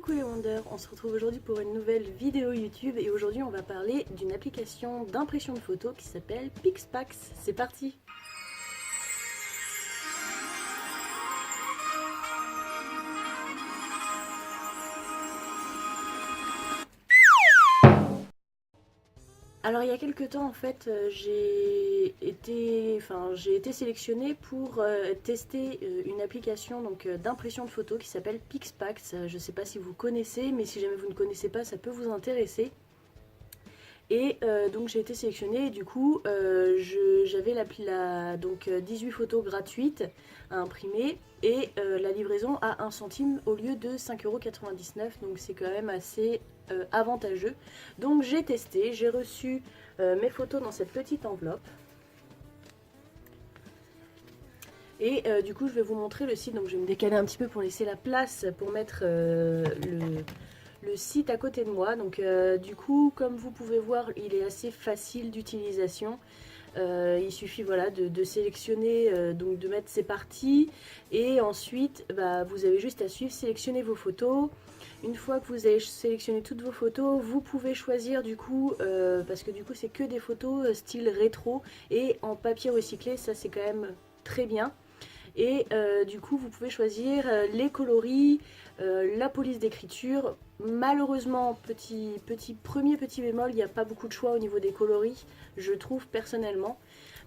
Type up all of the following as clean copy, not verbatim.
Coucou les Wonders, on se retrouve aujourd'hui pour une nouvelle vidéo YouTube et aujourd'hui on va parler d'une application d'impression de photos qui s'appelle Pixpaq. C'est parti! Alors il y a quelques temps en fait j'ai été sélectionnée pour tester une application d'impression de photos qui s'appelle Pixpaq. Je ne sais pas si vous connaissez, mais si jamais vous ne connaissez pas ça peut vous intéresser. Et donc j'ai été sélectionnée et du coup j'avais 18 photos gratuites à imprimer et la livraison à 1 centime au lieu de 5,99 €, donc c'est quand même assez avantageux. Donc j'ai testé, j'ai reçu mes photos dans cette petite enveloppe. Et du coup je vais vous montrer le site, donc je vais me décaler un petit peu pour laisser la place pour mettre le site à côté de moi. Donc du coup comme vous pouvez voir il est assez facile d'utilisation. Il suffit voilà, de sélectionner, donc de mettre ses parties et ensuite vous avez juste à suivre, sélectionner vos photos. Une fois que vous avez sélectionné toutes vos photos, vous pouvez choisir du coup, parce que du coup c'est que des photos style rétro et en papier recyclé, ça c'est quand même très bien. Et du coup vous pouvez choisir les coloris, la police d'écriture. Malheureusement, petit bémol, il n'y a pas beaucoup de choix au niveau des coloris, je trouve personnellement.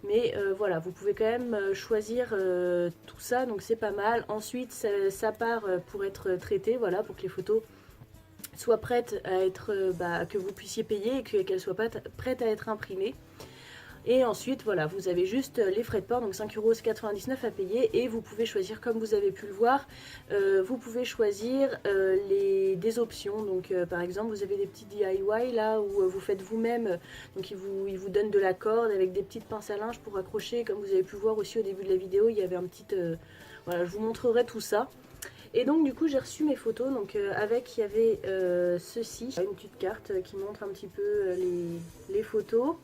Mais voilà, vous pouvez quand même choisir tout ça, donc c'est pas mal. Ensuite, ça part pour être traité, voilà, pour que les photos soient prêtes à être, que vous puissiez payer et qu'elles soient prêtes à être imprimées. Et ensuite, voilà, vous avez juste les frais de port, donc 5,99 € à payer. Et vous pouvez choisir, comme vous avez pu le voir, vous pouvez choisir des options. Donc par exemple, vous avez des petits DIY là où vous faites vous-même. Donc ils vous donnent de la corde avec des petites pinces à linge pour accrocher. Comme vous avez pu voir aussi au début de la vidéo, il y avait un petit... voilà, je vous montrerai tout ça. Et donc du coup j'ai reçu mes photos, donc il y avait ceci, une petite carte qui montre un petit peu les photos.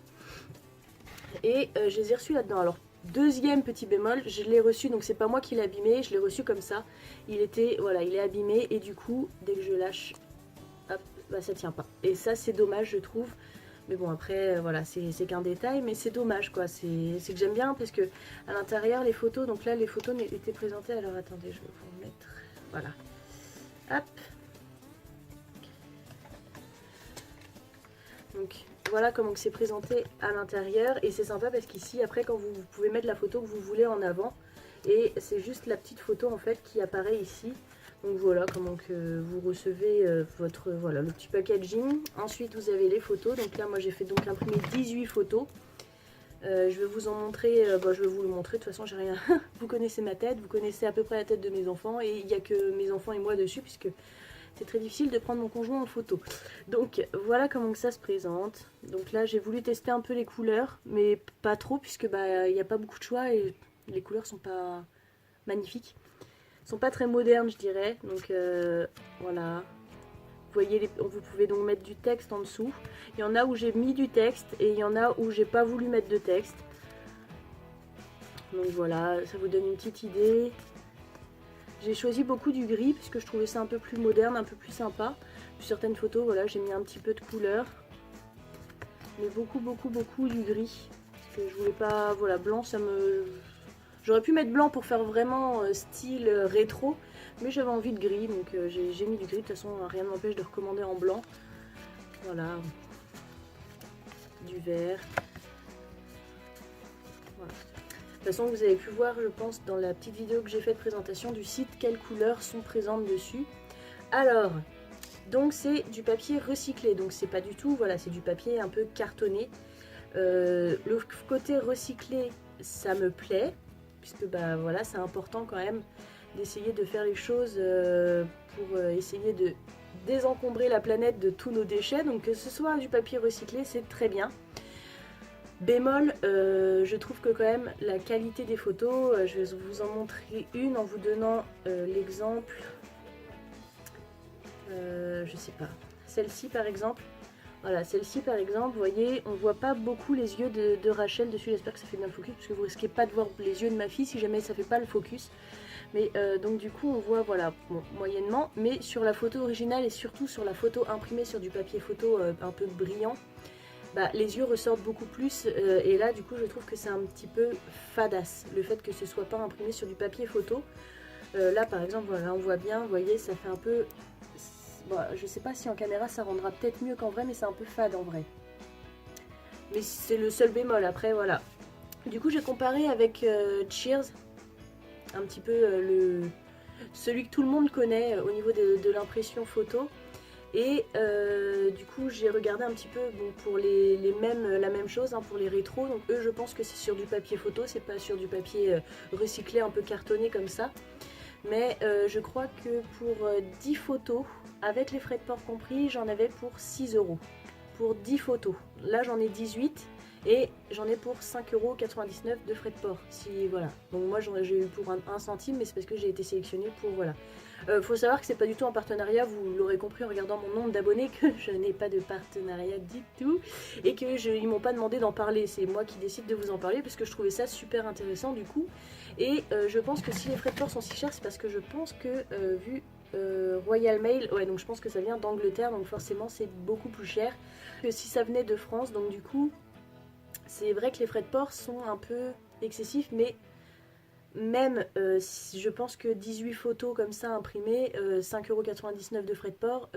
Et je les ai reçus là-dedans. Alors deuxième petit bémol, je l'ai reçu, donc c'est pas moi qui l'ai abîmé, je l'ai reçu comme ça. Il était, voilà, il est abîmé et du coup dès que je lâche, hop, ça tient pas. Et ça c'est dommage je trouve. Mais bon après voilà, c'est qu'un détail, mais c'est dommage quoi. C'est que j'aime bien parce que à l'intérieur les photos, donc là les photos étaient présentées. Alors attendez, je vais vous mettre, voilà, hop. Donc voilà comment c'est présenté à l'intérieur et c'est sympa parce qu'ici après quand vous pouvez mettre la photo que vous voulez en avant et c'est juste la petite photo en fait qui apparaît ici. Donc voilà comment que vous recevez votre, voilà, le petit packaging. Ensuite vous avez les photos, donc là moi j'ai fait donc imprimer 18 photos. Je vais vous en montrer, je vais vous le montrer, de toute façon j'ai rien, vous connaissez ma tête, vous connaissez à peu près la tête de mes enfants et il n'y a que mes enfants et moi dessus puisque c'est très difficile de prendre mon conjoint en photo. Donc voilà comment ça se présente. Donc là j'ai voulu tester un peu les couleurs, mais pas trop puisque il n'y a pas beaucoup de choix et les couleurs sont pas magnifiques. Elles sont pas très modernes je dirais. Donc voilà. Vous voyez, vous pouvez donc mettre du texte en dessous. Il y en a où j'ai mis du texte et il y en a où j'ai pas voulu mettre de texte. Donc voilà, ça vous donne une petite idée. J'ai choisi beaucoup du gris puisque je trouvais ça un peu plus moderne, un peu plus sympa. Sur certaines photos, voilà, j'ai mis un petit peu de couleur. Mais beaucoup du gris. Parce que je voulais pas, voilà, blanc ça me... J'aurais pu mettre blanc pour faire vraiment style rétro. Mais j'avais envie de gris, donc j'ai mis du gris. De toute façon, rien ne m'empêche de recommander en blanc. Voilà. Du vert. Voilà. De toute façon, vous avez pu voir, je pense, dans la petite vidéo que j'ai fait de présentation du site, quelles couleurs sont présentes dessus. Alors, donc c'est du papier recyclé, donc c'est pas du tout, voilà, c'est du papier un peu cartonné. Le côté recyclé, ça me plaît, puisque voilà, c'est important quand même d'essayer de faire les choses pour essayer de désencombrer la planète de tous nos déchets. Donc que ce soit du papier recyclé, c'est très bien. Bémol, je trouve que quand même la qualité des photos, je vais vous en montrer une en vous donnant l'exemple, je sais pas, celle-ci par exemple. Voilà, celle-ci par exemple, vous voyez, on voit pas beaucoup les yeux de Rachel dessus, j'espère que ça fait bien le focus, parce que vous risquez pas de voir les yeux de ma fille si jamais ça fait pas le focus. Mais donc du coup on voit voilà, bon, moyennement, mais sur la photo originale et surtout sur la photo imprimée sur du papier photo un peu brillant, bah, les yeux ressortent beaucoup plus et là du coup je trouve que c'est un petit peu fadasse le fait que ce soit pas imprimé sur du papier photo. Là par exemple voilà, on voit bien, vous voyez, ça fait un peu, bon, je sais pas si en caméra ça rendra peut-être mieux qu'en vrai, mais c'est un peu fade en vrai, mais c'est le seul bémol. Après voilà, du coup j'ai comparé avec Cheers, un petit peu celui que tout le monde connaît au niveau de l'impression photo. Et du coup j'ai regardé un petit peu bon, pour la même chose hein, pour les rétros. Donc eux je pense que c'est sur du papier photo, c'est pas sur du papier recyclé un peu cartonné comme ça. Mais je crois que pour 10 photos, avec les frais de port compris, j'en avais pour 6 euros. Pour 10 photos. Là j'en ai 18 et j'en ai pour 5,99 € de frais de port. Si, voilà. Donc moi j'ai eu pour 1 centime, mais c'est parce que j'ai été sélectionnée pour voilà. Faut savoir que c'est pas du tout un partenariat, vous l'aurez compris en regardant mon nombre d'abonnés, que je n'ai pas de partenariat du tout et que ils m'ont pas demandé d'en parler. C'est moi qui décide de vous en parler parce que je trouvais ça super intéressant du coup. Et je pense que si les frais de port sont si chers, c'est parce que je pense que vu Royal Mail, ouais, donc je pense que ça vient d'Angleterre, donc forcément c'est beaucoup plus cher que si ça venait de France. Donc du coup c'est vrai que les frais de port sont un peu excessifs, mais même je pense que 18 photos comme ça imprimées, 5,99 € de frais de port,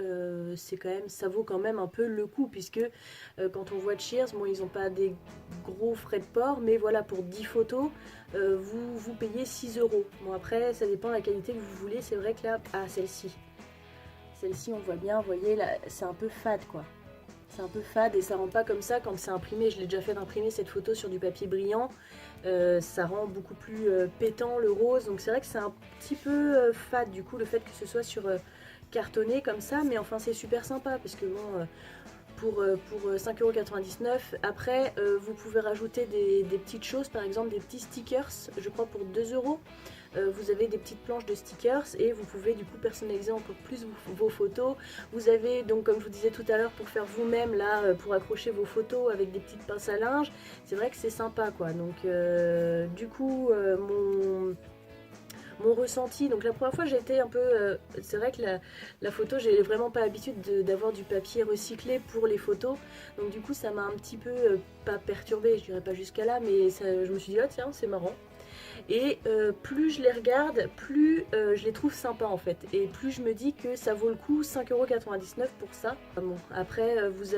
c'est quand même, ça vaut quand même un peu le coup, puisque quand on voit Cheers, bon ils n'ont pas des gros frais de port, mais voilà, pour 10 photos, vous payez 6 euros. Bon après ça dépend de la qualité que vous voulez. C'est vrai que là, ah celle-ci on voit bien, vous voyez là, c'est un peu fade quoi. C'est un peu fade et ça rend pas comme ça quand c'est imprimé. Je l'ai déjà fait d'imprimer cette photo sur du papier brillant. Ça rend beaucoup plus pétant le rose. Donc c'est vrai que c'est un petit peu fade du coup le fait que ce soit sur cartonné comme ça. Mais enfin c'est super sympa parce que bon, pour 5,99 €. Après, vous pouvez rajouter des petites choses, par exemple des petits stickers, je crois pour 2 euros. Vous avez des petites planches de stickers et vous pouvez du coup personnaliser encore plus vos photos. Vous avez donc, comme je vous disais tout à l'heure, pour faire vous-même là, pour accrocher vos photos avec des petites pinces à linge. C'est vrai que c'est sympa quoi. Donc du coup mon ressenti, donc la première fois j'ai été un peu, c'est vrai que la photo, j'ai vraiment pas l'habitude d'avoir du papier recyclé pour les photos, donc du coup ça m'a un petit peu, pas perturbée, je dirais pas jusqu'à là, mais je me suis dit ah tiens c'est marrant. Et plus je les regarde, plus je les trouve sympas en fait, et plus je me dis que ça vaut le coup, 5,99 € pour ça. Bon, après vous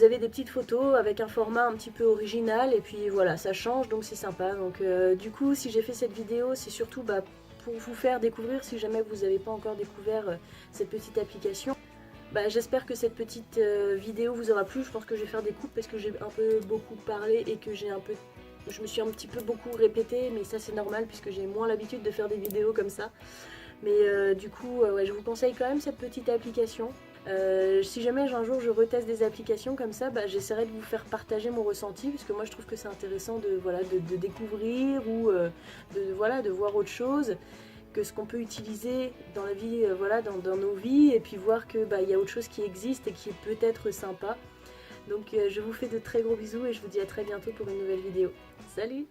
avez des petites photos avec un format un petit peu original et puis voilà, ça change donc c'est sympa. Donc du coup si j'ai fait cette vidéo c'est surtout pour vous faire découvrir, si jamais vous n'avez pas encore découvert cette petite application. J'espère que cette petite vidéo vous aura plu. Je pense que je vais faire des coupes parce que j'ai un peu beaucoup parlé et que je me suis un petit peu beaucoup répétée, mais ça c'est normal puisque j'ai moins l'habitude de faire des vidéos comme ça. Mais du coup ouais, je vous conseille quand même cette petite application. Si jamais un jour je reteste des applications comme ça, j'essaierai de vous faire partager mon ressenti, parce que moi je trouve que c'est intéressant de découvrir ou de voir autre chose que ce qu'on peut utiliser dans la vie, dans nos vies, et puis voir que y a autre chose qui existe et qui est peut-être sympa. Donc je vous fais de très gros bisous et je vous dis à très bientôt pour une nouvelle vidéo. Salut!